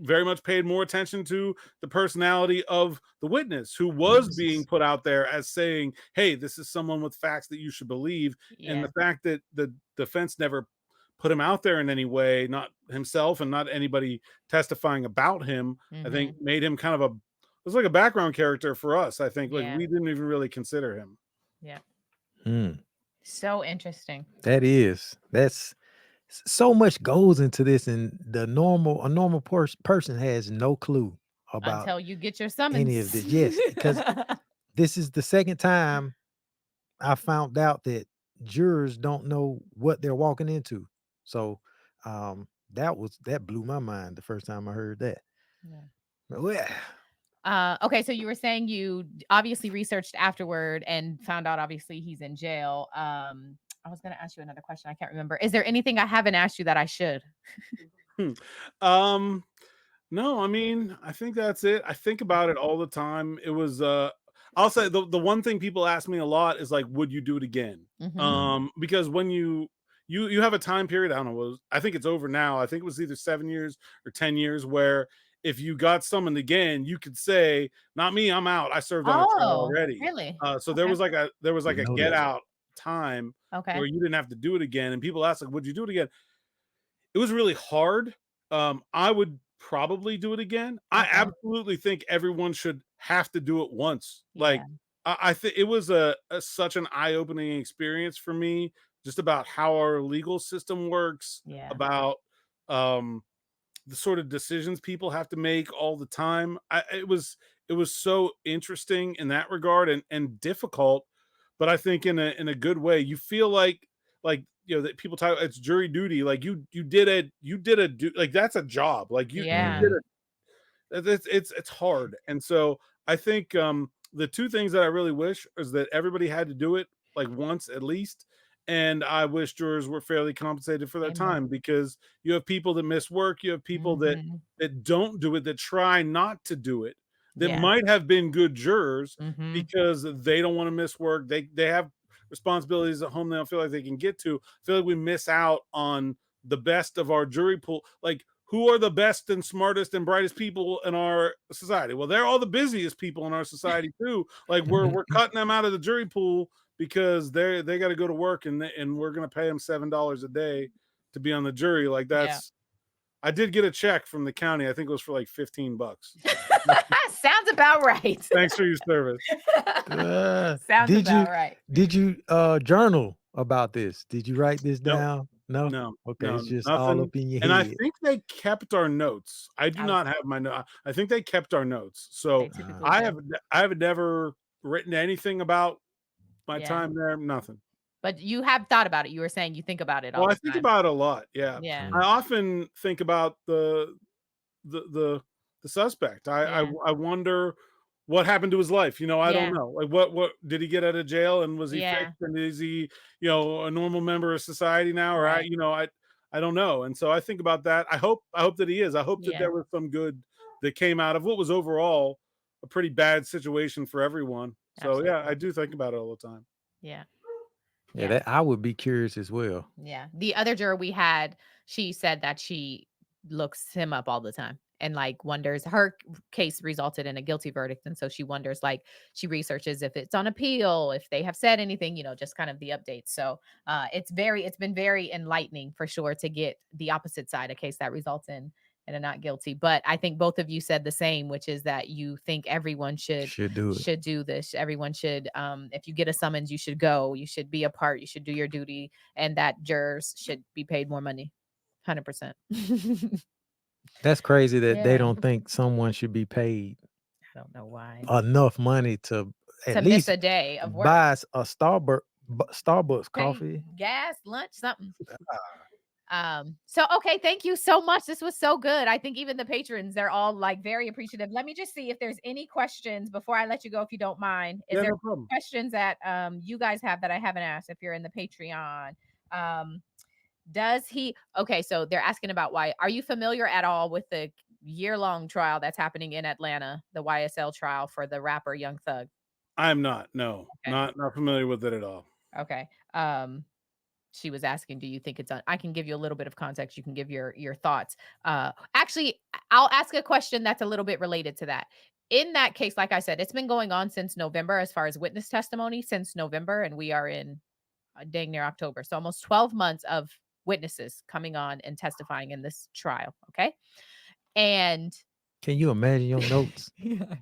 very much paid more attention to the personality of the witness who was being Yes. put out there as saying, hey, this is someone with facts that you should believe. And Yeah. the fact that the defense never put him out there in any way, not himself and not anybody testifying about him, I think Mm-hmm. made him kind of it was like a background character for us. I think like Yeah. we didn't even really consider him. Yeah. Mm, So interesting. that's so much goes into this, and a normal person has no clue about Until you get your any of summons. this. Yes, because this is the second time I found out that jurors don't know what they're walking into. So that blew my mind the first time I heard that. Yeah. Well, Okay, so you were saying you obviously researched afterward and found out obviously he's in jail. I was gonna ask you another question. I can't remember. Is there anything I haven't asked you that I should? Hmm. um No, I mean, I think that's it. I think about it all the time. It was I'll say the one thing people ask me a lot is like, would you do it again? Mm-hmm. Because when you have a time period, I don't know, I think it's over now. I think it was either 7 years or 10 years where if you got summoned again, you could say, not me, I'm out. I served on a trial Oh, already. really? So Okay. there was like didn't a know get that. out time Okay. where you didn't have to do it again. And people ask like, would you do it again? It was really hard. I would probably do it again. I Okay. absolutely think everyone should have to do it once. Yeah. Like I think it was such an eye-opening experience for me, just about how our legal system works, Yeah. about um, the sort of decisions people have to make all the time. It was so interesting in that regard and difficult, but I think in a good way. You feel like that people talk it's jury duty. Like like that's a job. Like you Yeah. did Mhm. it's hard. And so I think the two things that I really wish is that everybody had to do it like once at least. And I wish jurors were fairly compensated for their Amen. time, because you have people that miss work, you have people that Mm-hmm. don't do it, that try not to do it, that Yeah. might have been good jurors Mm-hmm. because they don't want to miss work. They have responsibilities at home they don't feel like they can get to. I feel like we miss out on the best of our jury pool. Like, who are the best and smartest and brightest people in our society? Well, they're all the busiest people in our society too. Like we're cutting them out of the jury pool because they got to go to work, and we're going to pay them $7 a day to be on the jury. Like Yeah. that's I did get a check from the county. I think it was for like $15. Sounds about right. Thanks for your service. Sounds Did you about right. journal about this? Did you write this Nope. down? No? No, Okay, no, it's just all nothing. up in your And I head. think they kept our notes. I do I was, not have my note. I think they kept our notes. they So typically I do. have I have never written anything about my Yeah. time there. Nothing. But you have thought about it. You were saying you think about it all Well, I the think time. about it a lot. Yeah, Yeah. I often think about the the the suspect. Yeah. I wonder what happened to his life. I don't Yeah. know. Like what did he get out of jail, and was he Yeah. fixed, and is he a normal member of society now, or Right. I don't know. And so I think about that. I hope that he is. I hope that Yeah. there was some good that came out of what was overall a pretty bad situation for everyone. So yeah, Absolutely. I do think about it all the time. Yeah. Yeah, Yeah. that I would be curious as well. Yeah. The other juror we had, she said that she looks him up all the time. and like wonders her case resulted in a guilty verdict. And so she wonders, like, she researches if it's on appeal, if they have said anything, just kind of the updates. So it's been very enlightening for sure to get the opposite side, a case that results in a not guilty. But I think both of you said the same, which is that you think everyone should do it. should do this. Everyone should, if you get a summons, you should go, you should be a part, you should do your duty, and that jurors should be paid more money. 100%. That's crazy that they Yeah. don't think someone should be paid I don't know why. enough money to at To least miss a day of work. buy a Starbucks Pay coffee. gas, lunch, something. So okay, thank you so much. This was so good. I think even the patrons, they're all like very appreciative. Let me just see if there's any questions before I let you go, if you don't mind. Is Yeah, there no problem. questions that you guys have that I haven't asked if you're in the Patreon? Does he okay, so they're asking about why. Are you familiar at all with the year-long trial that's happening in Atlanta, the YSL trial for the rapper Young Thug? I'm not. No, Okay. not familiar with it at all. Okay. She was asking, do you think it's on? I can give you a little bit of context. You can give your thoughts. Actually, I'll ask a question that's a little bit related to that. In that case, like I said, it's been going on since November as far as witness testimony since November, and we are in dang near October. So almost 12 months of witnesses coming on and testifying in this trial. Okay. And Can you imagine your notes?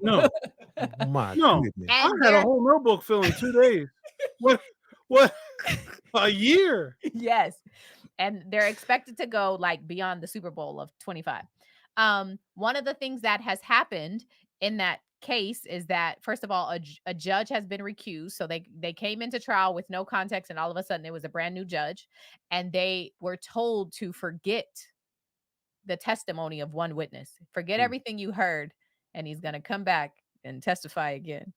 No, My no. goodness. I and had a there, whole notebook filled in 2 days. What? A year? yes. And they're expected to go like beyond the Super Bowl of 25. One of the things that has happened in that case is that, first of all, a judge has been recused. So they came into trial with no context, and all of a sudden it was a brand new judge, and they were told to forget the testimony of one witness. Forget everything you heard, and he's going to come back and testify again.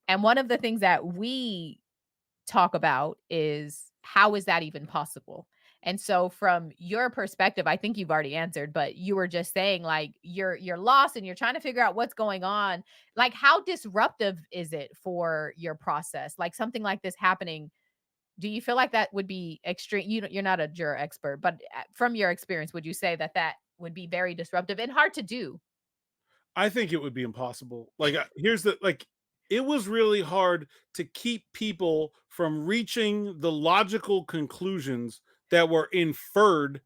And one of the things that we talk about is, how is that even possible? And so from your perspective, I think you've already answered, but you were just saying like you're lost and you're trying to figure out what's going on. Like, how disruptive is it for your process? Like something like this happening, do you feel like that would be extreme? You're not a juror expert, but from your experience, would you say that that would be very disruptive and hard to do? I think it would be impossible. Like, it was really hard to keep people from reaching the logical conclusions that were inferred,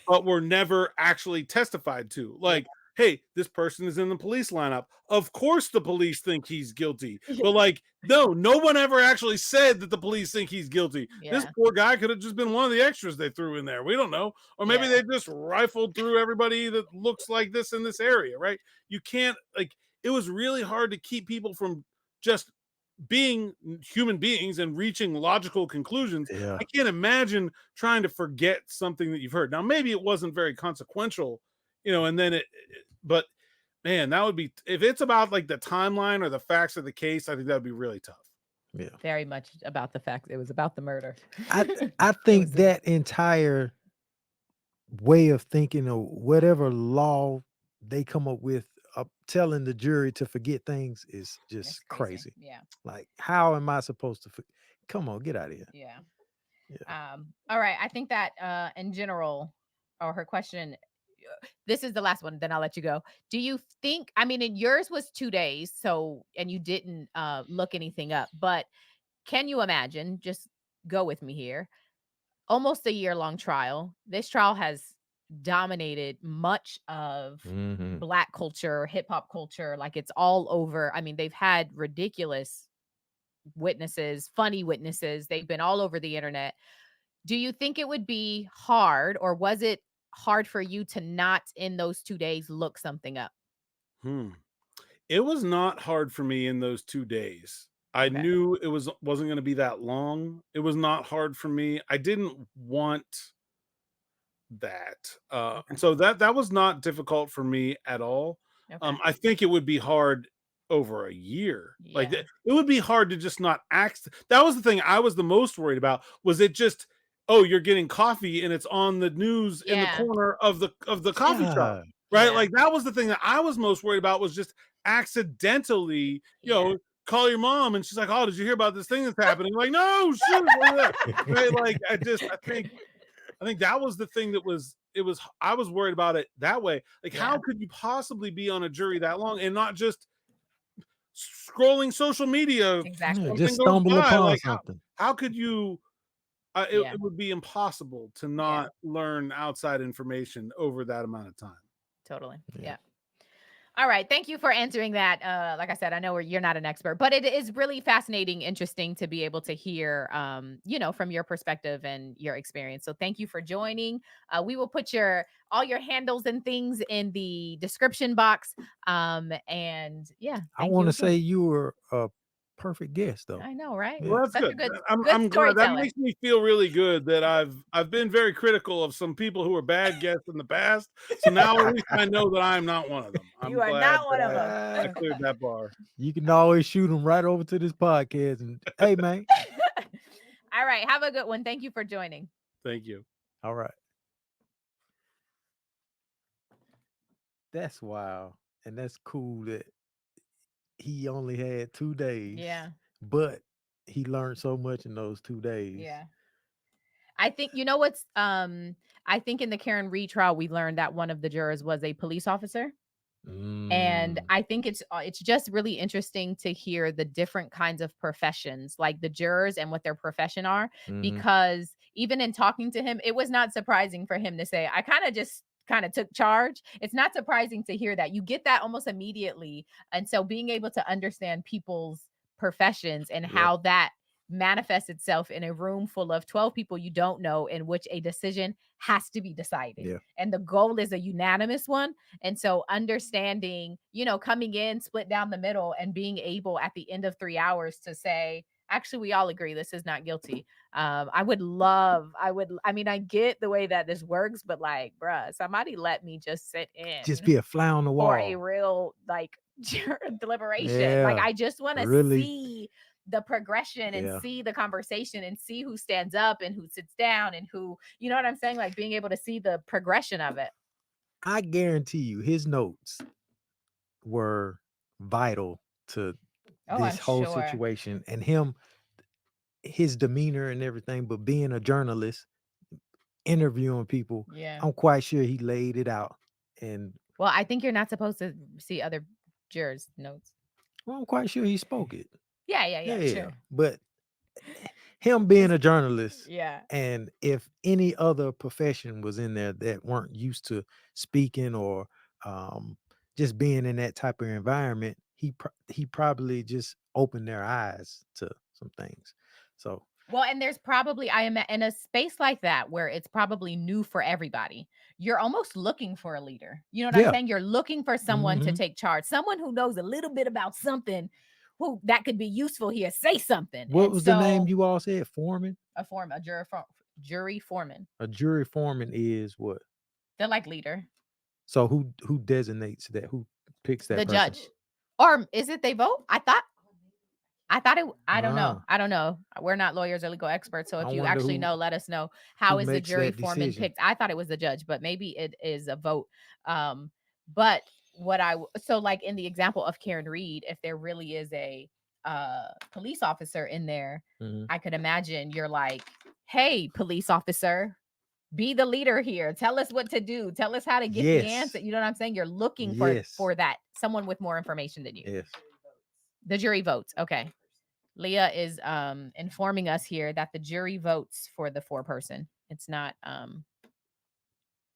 but were never actually testified to. Like, hey, this person is in the police lineup. Of course the police think he's guilty. But like, no one ever actually said that the police think he's guilty. This Yeah. poor guy could have just been one of the extras they threw in there. We don't know. Or maybe Yeah. they just rifled through everybody that looks like this in this area, right? You can't, like, it was really hard to keep people from just being human beings and reaching logical conclusions. Yeah. I can't imagine trying to forget something that you've heard. Now, maybe it wasn't very consequential, and then but man, that would be, if it's about like the timeline or the facts of the case, I think that would be really tough. Yeah. Very much about the fact it was about the murder. I think that entire way of thinking, or whatever law they come up with, telling the jury to forget things, is just It's crazy. Yeah. Like, how am I supposed to come on, get out of here? Yeah. Yeah. All right. I think that in general, or her question, this is the last one, then I'll let you go. Do you think, I mean, and yours was 2 days, so, and you didn't look anything up, but can you imagine, just go with me here, almost a year-long trial. This trial has dominated much of Mhm. Black culture, hip hop culture. Like, it's all over. I mean, they've had ridiculous witnesses, funny witnesses. They've been all over the internet. Do you think it would be hard, or was it hard for you to not in those 2 days look something up? It was not hard for me in those 2 days. I Okay. knew it wasn't going to be that long. It was not hard for me. I didn't want that. And so that was not difficult for me at all. Okay. I think it would be hard over a year. Like, Yeah. it would be hard to just not act. That was the thing I was the most worried about. Was it just, oh, you're getting coffee and it's on the news in the Yeah. corner of the coffee shop, Yeah. right? Yeah. Like, that was the thing that I was most worried about, was just accidentally, Yeah. call your mom and she's like, oh, did you hear about this thing that's happening? Like, no, shoot, right? Like, I think that was the thing that was I was worried about it that way. Like, Yeah. how could you possibly be on a jury that long and not just scrolling social media? Exactly. Yeah, Something just goes stumble by. upon Like, something. how could you? Yeah. It would be impossible to not learn outside information over that amount of time. Totally. Yeah. Yeah. All right. Thank you for answering that. Like I said, I know you're not an expert, but it is really fascinating, interesting to be able to hear, from your perspective and your experience. So thank you for joining. We will put all your handles and things in the description box. And yeah, I thank want you to again. say you were a perfect guest, though. I know, right? Yeah. Well, that's Such a good. good I'm glad. That storyteller. makes me feel really good that I've been very critical of some people who were bad guests in the past. So now at least I know that I'm not one of them. I'm You are glad not one of that them. I cleared that bar. You can always shoot them right over to this podcast. And hey, man. All right. Have a good one. Thank you for joining. Thank you. All right. That's wild. And that's cool that he only had 2 days. Yeah. But he learned so much in those 2 days. Yeah. I think I think in the Karen Reed trial we learned that one of the jurors was a police officer. And I think it's just really interesting to hear the different kinds of professions, like the jurors and what their profession are, because even in talking to him, it was not surprising for him to say, I kind of took charge. It's not surprising to hear that. You get that almost immediately. And so being able to understand people's professions and how that manifests itself in a room full of 12 people you don't know, in which a decision has to be decided. Yeah. And the goal is a unanimous one. And so understanding, coming in split down the middle and being able at the end of 3 hours to say, actually, we all agree this is not guilty. I get the way that this works, but like, bruh, somebody let me just sit in. Just be a fly on the wall. For a real deliberation. Yeah, Like, I just want to really. see the progression and see the conversation and see who stands up and who sits down and who, you know what I'm saying? Like being able to see the progression of it. I guarantee you his notes were vital to this whole situation, and his demeanor and everything. But being a journalist, interviewing people, I'm quite sure he laid it out. And well, I think you're not supposed to see other jurors' notes. Well, I'm quite sure he spoke it. Yeah, sure. But him being a journalist, Yeah. and if any other profession was in there that weren't used to speaking or just being in that type of environment, he probably just opened their eyes to some things. So well, and there's probably, I am in a space like that where it's probably new for everybody. You're almost looking for a leader. You know what I'm saying? You're looking for someone to take charge, someone who knows a little bit about something who that could be useful here. Say something. What was the name you all said? Foreman? A jury foreman. A jury foreman is what? They're like leader. So who designates that? Who picks that? The person? Judge. Or is it they vote? I thought I don't know. I don't know. We're not lawyers or legal experts. So if you actually know, let us know. How is the jury foreman picked? I thought it was the judge, but maybe it is a vote. But so like in the example of Karen Reed, if there really is a police officer in there, I could imagine you're like, hey, police officer, be the leader here. Tell us what to do. Tell us how to get the answer. You know what I'm saying? You're looking for that, someone with more information than you. Yes. The jury votes. Okay. Leah is informing us here that the jury votes for the 4-person. It's not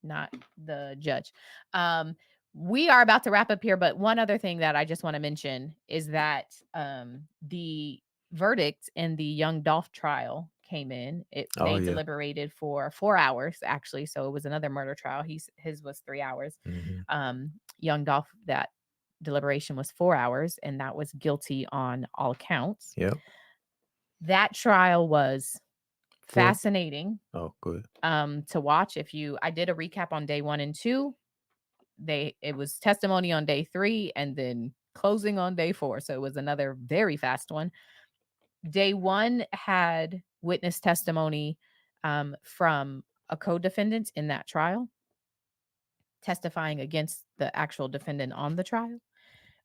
the judge. We are about to wrap up here, but one other thing that I just want to mention is that the verdict in the Young Dolph trial came in. They deliberated for 4 hours, actually. So it was another murder trial. His was 3 hours. Young Dolph, that deliberation was 4 hours, and that was guilty on all counts. Yep. That trial was fascinating. Oh, good. To watch. I did a recap on day 1 and 2. It was testimony on day 3 and then closing on day 4. So it was another very fast one. Day 1 had witness testimony from a co-defendant in that trial, testifying against the actual defendant on the trial.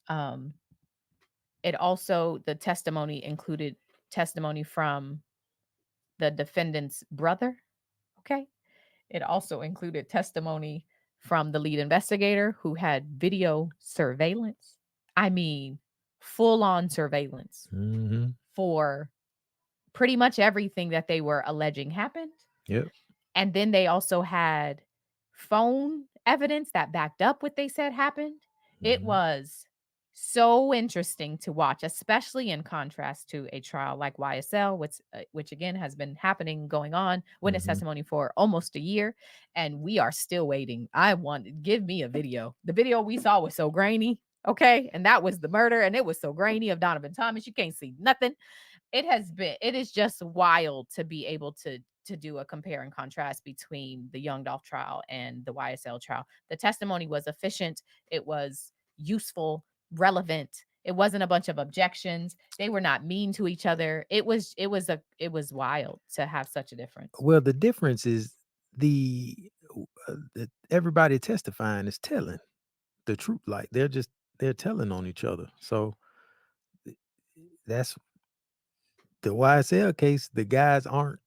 The testimony included testimony from the defendant's brother. Okay. It also included testimony from the lead investigator who had video surveillance. I mean, full on surveillance Mm-hmm. for pretty much everything that they were alleging happened. Yep. And then they also had phone evidence that backed up what they said happened. It Mhm. was so interesting to watch, especially in contrast to a trial like YSL, which again has been happening, going on, witness Mhm. testimony for almost a year, and we are still waiting. Give me a video. The video we saw was so grainy, okay, and that was the murder, and it was so grainy of Donovan Thomas, you can't see nothing. It is just wild to be able to do a compare and contrast between the Young Dolph trial and the YSL trial. The testimony was efficient, it was useful, relevant. It wasn't a bunch of objections. They were not mean to each other. It was wild to have such a difference. Well, the difference is that everybody testifying is telling the truth. Like they're telling on each other. So that's the YSL case. The guys aren't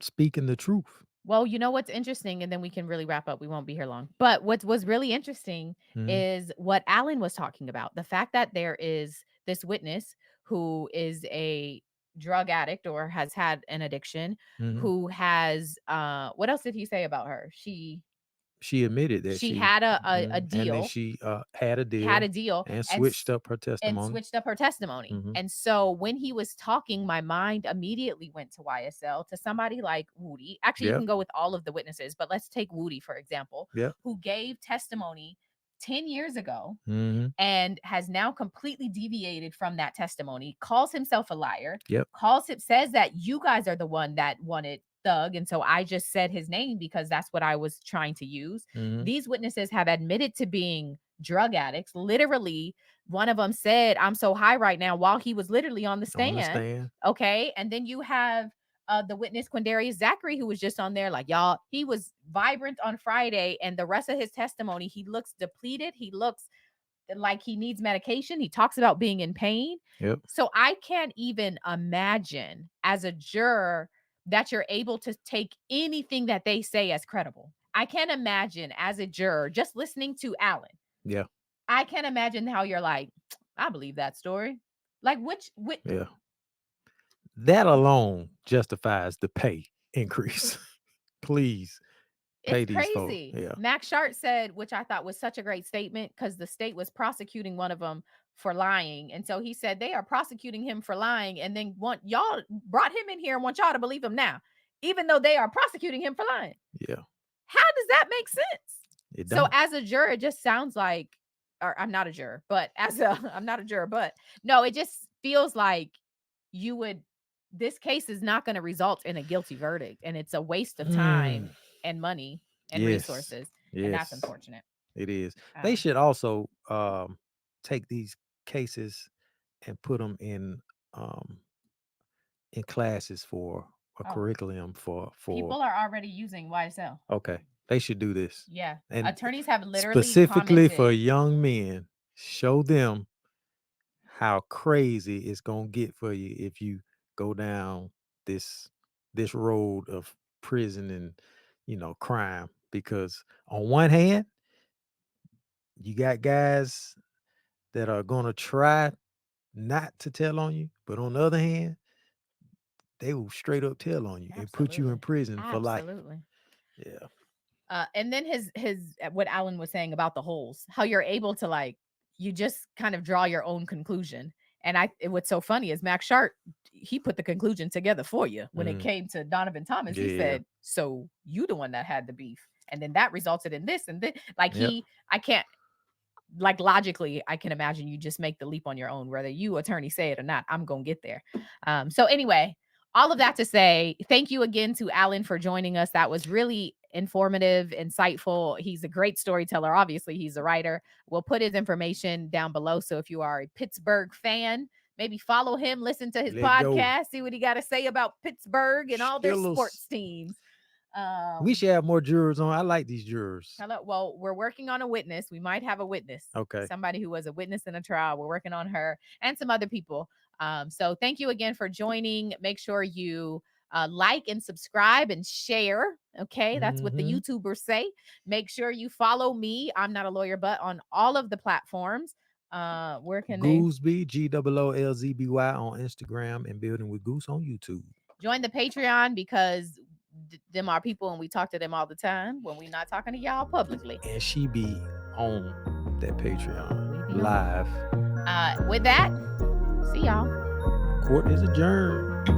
speaking the truth. Well, you know what's interesting, and then we can really wrap up. We won't be here long. But what was really interesting Mhm. is what Alan was talking about. The fact that there is this witness who is a drug addict or has had an addiction, Mhm. who has what else did he say about her? She admitted that She had a and then deal, she had a deal had a deal and and switched up her and testimony. switched up her testimony. Mhm. And so when he was talking, my mind immediately went to YSL, to somebody like Woody. Actually, you Yep. can go with all of the witnesses, but let's take Woody, for example, Yep. who gave testimony 10 years ago Mhm. and has now completely deviated from that testimony, calls himself a liar, Yep. says that you guys are the one that wanted Thug. And so I just said his name because that's what I was trying to use. Mhm. These witnesses have admitted to being drug addicts. Literally, one of them said, "I'm so high right now," while he was literally on the On the stand. stand. Okay. And then you have the witness Quindarius Zachary, who was just on there, like, y'all, he was vibrant on Friday, and the rest of his testimony, he looks depleted. He looks like he needs medication. He talks about being in pain. Yep. So I can't even imagine as a juror that you're able to take anything that they say as credible. I can't imagine as a juror just listening to Alan. Yeah. I can't imagine how you're like, I believe that story. Like which Yeah. That alone justifies the pay increase. Please pay it's these folks. crazy. Yeah. Max Sharp said, which I thought was such a great statement, because the state was prosecuting one of them for lying. And so he said they are prosecuting him for lying and then want y'all brought him in here and want y'all to believe him now, even though they are prosecuting him for lying. Yeah. How does that make sense? It So don't. as a juror, it just sounds like, or I'm not a juror, but I'm not a juror, but no, it just feels like you would, this case is not going to result in a guilty verdict, and it's a waste of time and money and Yes. resources. And that's Yes. unfortunate. It is. They should also take these cases and put them in classes for a Oh. curriculum for People are already using YSL. okay. They should do this. Yeah. And Attorneys have literally specifically for commented. young men, show them how crazy it's gonna get for you if you go down this road of prison and crime. Because on one hand, you got guys that are gonna try not to tell on you, but on the other hand, they will straight up tell on you and put you in Absolutely. prison for life. Absolutely. Yeah. And then his what Alan was saying about the holes, how you're able to, like, you just kind of draw your own conclusion. And what's so funny is Max Sharp, he put the conclusion together for you when it came to Donovan Thomas. He Yeah. said, "So you the one that had the beef, and then that resulted in this and this." Like Yep. I can't, like, logically, I can imagine you just make the leap on your own, whether you attorney say it or not. I'm gonna get there. So anyway, all of that to say, thank you again to Alan for joining us. That was really informative, insightful. He's a great storyteller. Obviously, he's a writer. We'll put his information down below. So if you are a Pittsburgh fan, maybe follow him, listen to his podcast, see what he got to say about Pittsburgh and all their Steelers. sports teams. We should have more jurors on. I like these jurors. Hello. Well, we're working on a witness. We might have a witness. Okay. Somebody who was a witness in a trial. We're working on her and some other people. So thank you again for joining. Make sure you like and subscribe and share. Okay, that's what the Mhm. YouTubers say. Make sure you follow me. I'm not a lawyer, but on all of the platforms. Where can they Gooseby, GOOLZBY on Instagram, and Building with Goose on YouTube. join the Patreon? Because them are people, and we talk to them all the time when we're not talking to y'all publicly. And she be on that Patreon We be on. live. With that, see y'all. Court is adjourned.